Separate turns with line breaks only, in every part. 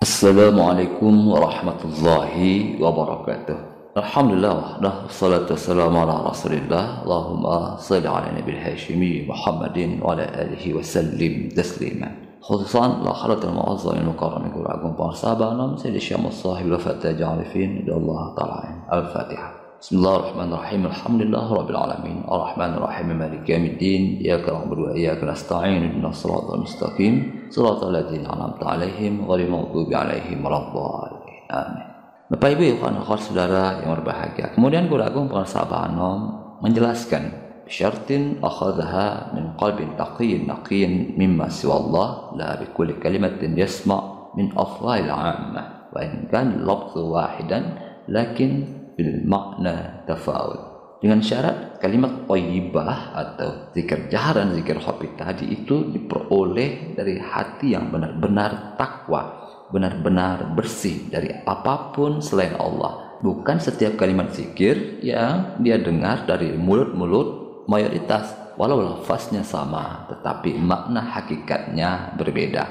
Assalamualaikum warahmatullahi wabarakatuh. Alhamdulillah wahdah, salatu wassalamu ala rasulillah. Allahumma salli ala nabil hashimi Muhammadin wa ala alihi wa sallim tasliman. Khususan la khalatul mu'azzam al-mukarram iku agung para sahabat nam sayyidi syekh sahib al-fatah ja'alifin Allah taala. Al-Fatihah. Bismillahirrahmanirrahim. Alhamdulillah rabbil alamin. Arrahmanirrahim maliki yaumiddin. Iyyaka na'budu wa iyyaka nasta'in. Ihdinas siratal mustaqim. Siratal ladzina an'amta 'alaihim ghairil maghdubi 'alaihim waladdallin. Amin. Bapak Ibu, ikhwan akhwat saudara yang berbahagia. Kemudian Guru Agung para sahabat Anom menjelaskan syartin akhadha min qalbin taqiyyin naqiyyin mimma siwallah la bi kulli kalimatin yasma' min afwahil 'ammah wa in kan lafdhu wahidan lakin bil makna tafawud. Dengan syarat kalimat thayyibah atau zikir jaharan, zikir khafi tadi itu diperoleh dari hati yang benar-benar takwa, benar-benar bersih dari apapun selain Allah. Bukan setiap kalimat zikir yang dia dengar dari mulut-mulut mayoritas, walau lafaznya sama tetapi makna hakikatnya berbeda.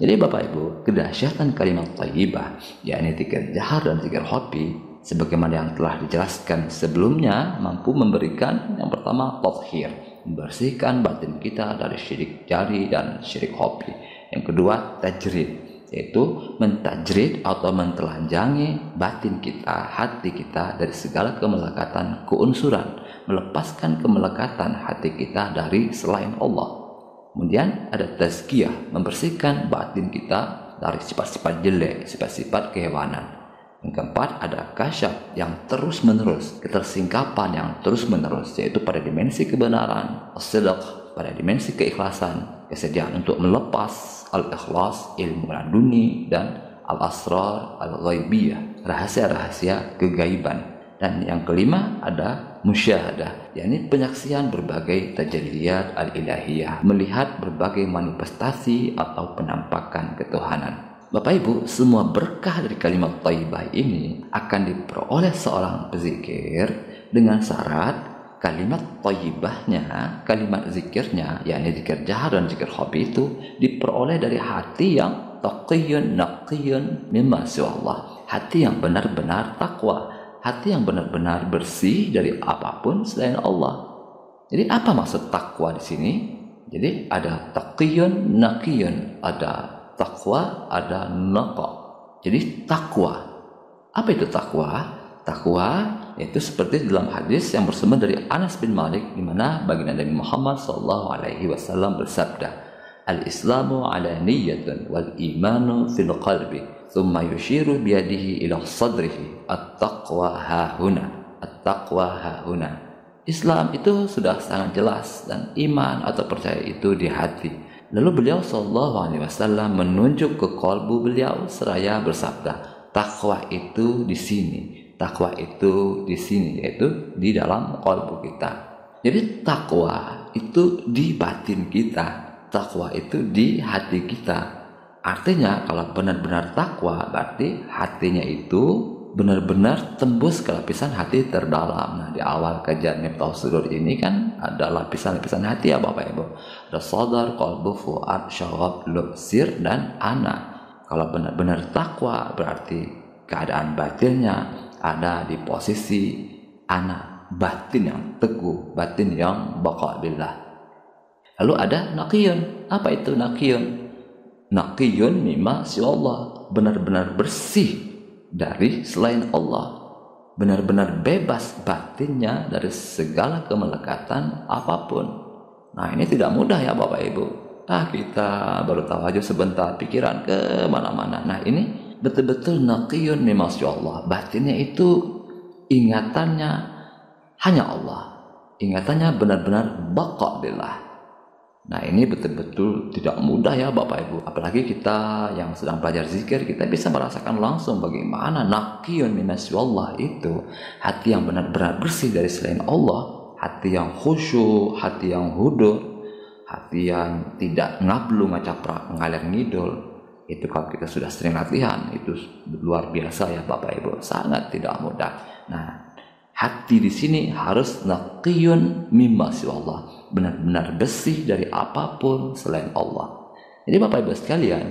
Jadi Bapak Ibu, kedahsyatan kalimat thayyibah yakni zikir jahar dan zikir khafi sebagaimana yang telah dijelaskan sebelumnya mampu memberikan yang pertama tathhir, membersihkan batin kita dari syirik jari dan syirik khafi. Yang kedua tajrid, yaitu mentajrid atau mentelanjangi batin kita, hati kita dari segala kemelekatan keunsuran, melepaskan kemelekatan hati kita dari selain Allah. Kemudian ada tazkiyah, membersihkan batin kita dari sifat-sifat jelek, sifat-sifat kehewanan. Yang keempat ada kasyaf yang terus-menerus, ketersingkapan yang terus-menerus, yaitu pada dimensi kebenaran, as-sidq, pada dimensi keikhlasan, kesediaan untuk melepas al-ikhlas, ilmu laduni, dan al-asrar al-ghaibiyah, rahasia-rahasia kegaiban. Dan yang kelima ada musyahadah, yakni penyaksian berbagai tajalliyat al-ilahiyah, melihat berbagai manifestasi atau penampakan ketuhanan. Bapak Ibu, semua berkah dari kalimat thayyibah ini akan diperoleh seorang pezikir dengan syarat kalimat thayyibahnya, kalimat zikirnya, yakni zikir jahar dan zikir khafi itu diperoleh dari hati yang taqiyyun naqiyyun mimma siwallah, hati yang benar-benar takwa, hati yang benar-benar bersih dari apapun selain Allah. Jadi apa maksud takwa di sini? Jadi ada taqiyyun naqiyyun, ada takwa, ada naqa. Jadi takwa. Apa itu takwa? Takwa itu seperti dalam hadis yang bersumber dari Anas bin Malik, di mana baginda Nabi Muhammad SAW bersabda, "Al-Islamu ala niyyatun wal imanu fil qalbi, thumma yushiru biyadihi ila sadrihi, at-taqwa hahuna, at-taqwa hahuna." Islam itu sudah sangat jelas dan iman atau percaya itu di hati. Lalu beliau SAW menunjuk ke kalbu beliau seraya bersabda, takwa itu di sini, takwa itu di sini, yaitu di dalam kalbu kita. Jadi takwa itu di batin kita, takwa itu di hati kita. Artinya kalau benar-benar takwa berarti hatinya itu benar-benar tembus ke lapisan hati terdalam. Nah, di awal kajian Miftahus Sudur ini kan ada lapisan-lapisan hati ya Bapak Ibu. Ada sadar, qalbu, fuad, syawab, lub, sir, dan ana. Kalau benar-benar takwa berarti keadaan batinnya ada di posisi ana, batin yang teguh, batin yang baqa billah. Lalu ada naqiyun. Apa itu naqiyun? Naqiyun mimma siwallah, benar-benar bersih dari selain Allah, benar-benar bebas batinnya dari segala kemelekatan apapun. Nah, ini tidak mudah ya Bapak Ibu. Kita baru tahu aja sebentar, pikiran ke mana-mana. Nah, ini betul-betul naqiyun mimma siwallah, batinnya itu ingatannya hanya Allah, ingatannya benar-benar baqa billah. Nah, ini betul-betul tidak mudah ya Bapak Ibu. Apalagi kita yang sedang belajar zikir, kita bisa merasakan langsung bagaimana naqiyun minaswallah itu, hati yang benar-benar bersih dari selain Allah, hati yang khusyuk, hati yang hudur, hati yang tidak ngablu ngacaprak ngalir ngidul. Itu kalau kita sudah sering latihan, itu luar biasa ya Bapak Ibu, sangat tidak mudah. Nah, hati di sini harus naqiyun mimma siwallah, benar-benar bersih dari apapun selain Allah. Jadi Bapak Ibu sekalian,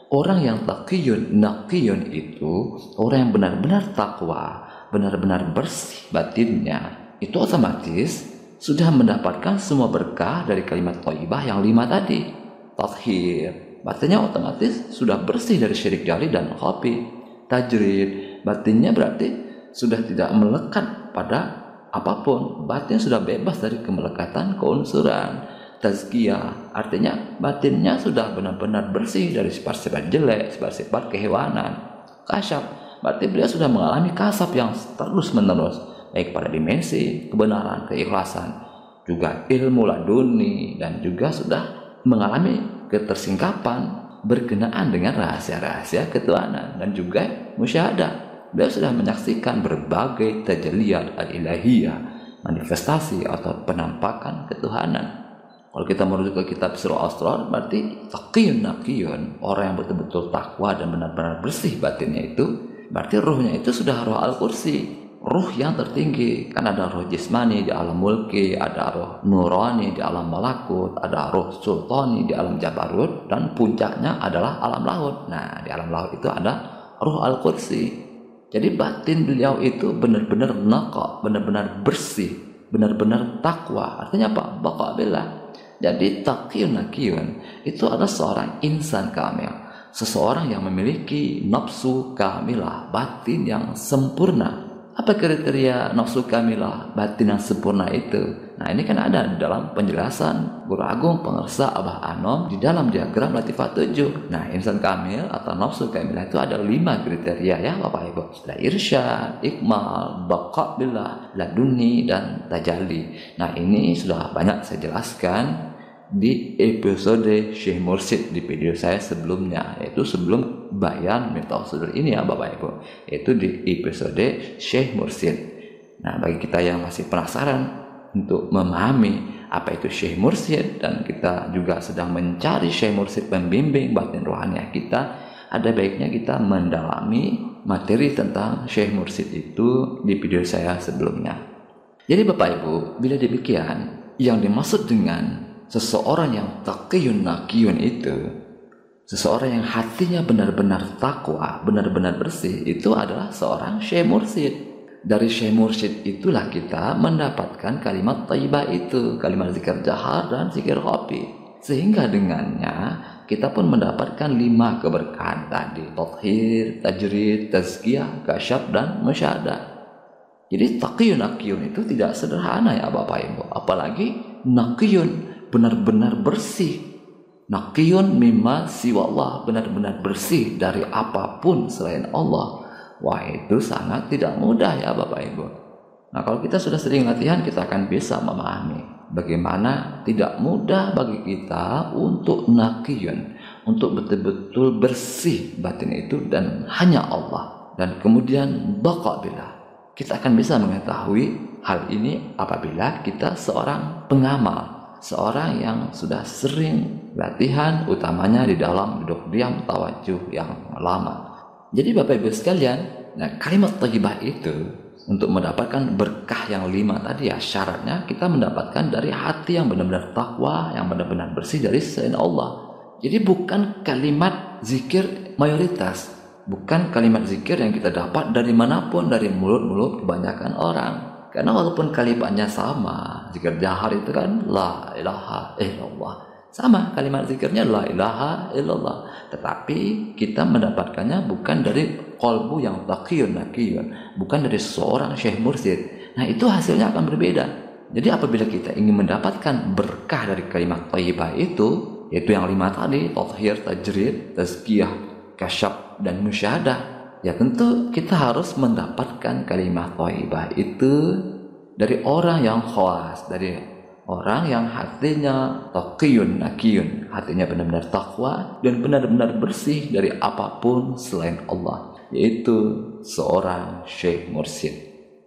orang yang taqiyun naqiyun itu orang yang benar-benar takwa, benar-benar bersih batinnya, itu otomatis sudah mendapatkan semua berkah dari kalimat thayyibah yang 5 tadi. Tathhir, batinnya otomatis sudah bersih dari syirik jari dan khafi. Tajrid, batinnya berarti sudah tidak melekat pada apapun, batinnya sudah bebas dari kemelekatan keunsuran. Tazkiyah, artinya batinnya sudah benar-benar bersih dari sifat-sifat jelek, sifat-sifat kehewanan. Kasyaf, berarti beliau sudah mengalami kasab yang terus-menerus, baik pada dimensi kebenaran, keikhlasan, juga ilmu laduni, dan juga sudah mengalami ketersingkapan berkenaan dengan rahasia-rahasia ketuhanan dan juga musyahadah. Beliau sudah menyaksikan berbagai tajalliyat al-ilahiyah, manifestasi atau penampakan ketuhanan. Kalau kita merujuk ke kitab Surah Asrar, berarti taqiyun naqiyun, orang yang betul-betul takwa dan benar-benar bersih batinnya itu, berarti ruhnya itu sudah roh al-kursi, ruh yang tertinggi. Kan ada roh jismani di alam mulki, ada roh nurani di alam malakut, ada roh sultani di alam jabarut, dan puncaknya adalah alam laut. Nah, di alam laut itu ada ruh al-kursi. Jadi batin beliau itu benar-benar naqa, benar-benar bersih, benar-benar takwa. Artinya apa? Baqa billah. Jadi taqiyun naqiyun itu adalah seorang insan kamil, seseorang yang memiliki nafsu kamilah, batin yang sempurna. Apa kriteria nafsu kamilah, batin yang sempurna itu? Nah, ini kan ada di dalam penjelasan Guru Agung Pengersa Abah Anom di dalam diagram Latifah 7. Nah, insan kamil atau nafsu kamilah itu ada 5 kriteria ya Bapak Ibu. Ada irsyad, ikmal, baqa billah, laduni, dan tajalli. Nah, ini sudah banyak saya jelaskan di episode Syekh Mursyid di video saya sebelumnya, yaitu sebelum bayan Miftahus Shudur ini ya Bapak Ibu, yaitu di episode Syekh Mursyid. Nah, bagi kita yang masih penasaran untuk memahami apa itu Syekh Mursyid, dan kita juga sedang mencari Syekh Mursyid pembimbing batin rohaniah kita, ada baiknya kita mendalami materi tentang Syekh Mursyid itu di video saya sebelumnya. Jadi Bapak Ibu, bila demikian, yang dimaksud dengan seseorang yang taqiyun naqiyun itu, seseorang yang hatinya benar-benar takwa, benar-benar bersih, itu adalah seorang Syekh Mursyid. Dari Syekh Mursyid itulah kita mendapatkan kalimat thayyibah itu, kalimat zikir jahar dan zikir khafi. Sehingga dengannya kita pun mendapatkan 5 keberkahan tadi: tathhir, tajrid, tazkiyah, kasyaf, dan musyahadah. Jadi taqiyun naqiyun itu tidak sederhana ya Bapak Ibu, apalagi naqiyun, benar-benar bersih. Naqiyun mimma siwa Allah, benar-benar bersih dari apapun selain Allah. Wah, itu sangat tidak mudah ya Bapak Ibu. Nah, kalau kita sudah sering latihan, kita akan bisa memahami bagaimana tidak mudah bagi kita untuk naqiyun, untuk betul-betul bersih batin itu dan hanya Allah. Dan kemudian baqa billah. Kita akan bisa mengetahui hal ini apabila kita seorang pengamal, seorang yang sudah sering latihan, utamanya di dalam duduk diam tawajuh yang lama. Jadi Bapak Ibu sekalian, nah kalimat thayyibah itu untuk mendapatkan berkah yang 5 tadi ya, syaratnya kita mendapatkan dari hati yang benar-benar takwa, yang benar-benar bersih dari selain Allah. Jadi bukan kalimat zikir mayoritas, bukan kalimat zikir yang kita dapat dari manapun, dari mulut-mulut kebanyakan orang. Karena walaupun kalimatnya sama, zikir jahar itu kan la ilaha illallah, sama kalimat zikirnya la ilaha illallah, tetapi kita mendapatkannya bukan dari qalbu yang taqiyun naqiyun, bukan dari seorang Syekh Mursyid. Nah, itu hasilnya akan berbeda. Jadi apabila kita ingin mendapatkan berkah dari kalimat thayyibah itu, yaitu yang 5 tadi, tathhir, tajrid, tazkiyah, kasyaf, dan musyahadah, ya tentu kita harus mendapatkan kalimat thayyibah itu dari orang yang khawas, dari orang yang hatinya taqiyun naqiyun, hatinya benar-benar takwa dan benar-benar bersih dari apapun selain Allah, yaitu seorang Syekh Mursyid.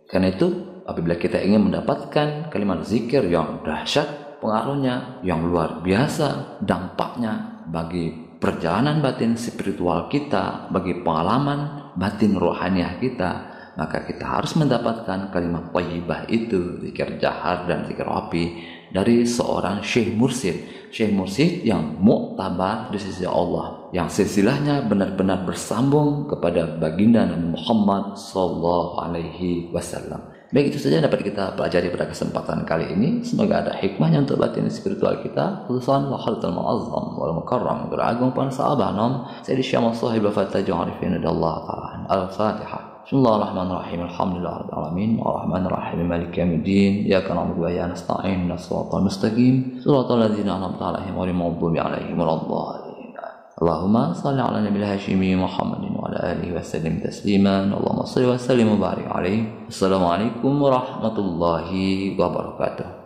Karena itu apabila kita ingin mendapatkan kalimat zikir yang dahsyat pengaruhnya, yang luar biasa dampaknya bagi perjalanan batin spiritual kita, bagi pengalaman batin rohaniah kita, maka kita harus mendapatkan kalimat thayyibah itu, zikir jahar dan zikir khafi, dari seorang Syekh Mursyid yang muktabar di sisi Allah, yang silsilahnya benar-benar bersambung kepada baginda Nabi Muhammad sallallahu alaihi wasallam. Baik, itu saja dapat kita pelajari pada kesempatan kali ini. Semoga ada hikmahnya untuk batin spiritual kita, khususan Wahdatul Mu'azzam wal Mukarram Agung pan sahabah nom Sayyidi Syamah Sahib Fataju Arifin Allah Ta'ala. Al-Fatihah. Bismillahirrahmanirrahim. Alhamdulillahirabbil alamin. Arrahmanirrahim. Maliki yaumiddin. Iyyaka na'budu wa iyyaka nasta'in. Shiratal mustaqim. Shiratal ladzina an'amta 'alaihim ghairil maghdubi 'alaihim waladdallin. Allahumma salli ala nabil hashimi Muhammadin wa ala alihi wa sallim tasliman. Allahumma salli wa sallim wa barik alaihi. Assalamualaikum warahmatullahi wabarakatuh.